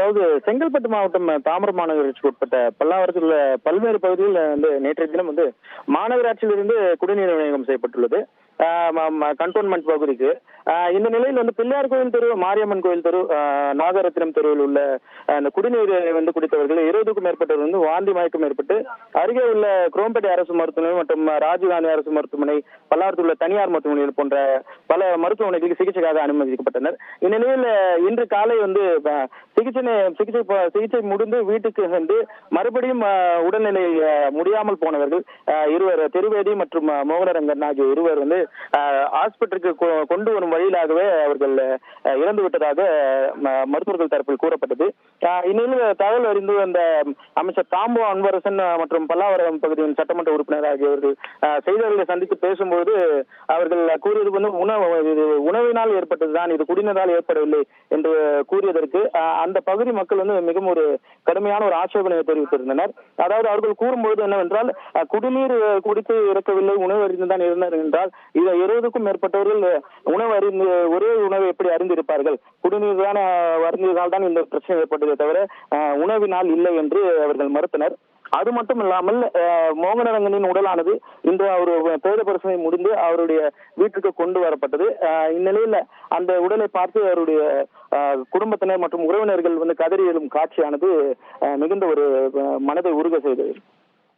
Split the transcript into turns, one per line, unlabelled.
அதாவது செங்கல்பட்டு மாவட்டம் தாம்பரம் மாநகராட்சிக்கு உட்பட்ட பல்லாவரத்தில் உள்ள பல்வேறு பகுதிகளில் நேற்றைய தினம் மாநகராட்சியிலிருந்து குடிநீர் விநியோகம் செய்யப்பட்டுள்ளது கண்டோன்மெண்ட் பகுதிக்கு. இந்த நிலையில் பிள்ளையார் கோயில் தெரு, மாரியம்மன் கோயில் தெரு, நாகரத்னம் தெருவில் உள்ள அந்த குடிநீரை குடித்தவர்கள் 20க்கும் மேற்பட்டவர் வாந்தி மயக்கம் ஏற்பட்டு அருகே உள்ள குரோம்பேட்டை அரசு மருத்துவமனை மற்றும் ராஜீவ்காந்தி அரசு மருத்துவமனை, பல்லாவரத்தில் உள்ள தனியார் மருத்துவமனைகள் போன்ற பல மருத்துவமனைகளுக்கு சிகிச்சைக்காக அனுமதிக்கப்பட்டனர். இந்நிலையில் இன்று காலை சிகிச்சை முடிந்து வீட்டுக்கு சென்று மறுபடியும் உடல்நிலை முடியாமல் போனவர்கள் இருவர், திருவேதி மற்றும் மோகனரங்கன் ஆகிய இருவர் ஹாஸ்பிட்டலுக்கு கொண்டு வரும் வழியிலாகவே அவர்கள் இறந்து விட்டதாக மருத்துவர்கள் தரப்பில் கூறப்பட்டது. இந்நிலையில் தகவல் அறிந்து வந்த அமைச்சர் தாம்போ அன்பரசன் மற்றும் பல்லாவரம் பகுதியின் சட்டமன்ற உறுப்பினர் ஆகியவர்கள் செய்தியாளர்களை சந்தித்து பேசும்போது அவர்கள் கூறியது உணவினால் ஏற்பட்டதுதான், இது குடிநீரால் ஏற்படவில்லை என்று கூறியதற்கு அந்த பகுதி மக்கள் மிகவும் ஒரு கடுமையான ஒரு ஆட்சேபனையை தெரிவித்திருந்தனர். அதாவது அவர்கள் கூறும்போது என்னவென்றால், குடிநீர் குடித்து இறக்கவில்லை, உணவு அறிந்துதான் இருந்தனர் என்றால் 20க்கும் மேற்பட்டவர்கள் உணவு அறிந்து ஒரே உணவை எப்படி அறிந்திருப்பார்கள்? குடிநீர் தான் அறிந்ததால் தான் இந்த பிரச்சனை ஏற்பட்டதே தவிர உணவினால் இல்லை என்று அவர்கள் மறுத்தனர். அது மட்டும் இல்லாமல் மோகனரங்கனின் உடலானது இன்று அவர் பிரேத பரிசோதனை முடிந்து அவருடைய வீட்டுக்கு கொண்டு வரப்பட்டது. இந்நிலையில் அந்த உடலை பார்த்து அவருடைய குடும்பத்தினர் மற்றும் உறவினர்கள் கதறி எழும் காட்சியானது மிகுந்த ஒரு மனதை உருக செய்தது.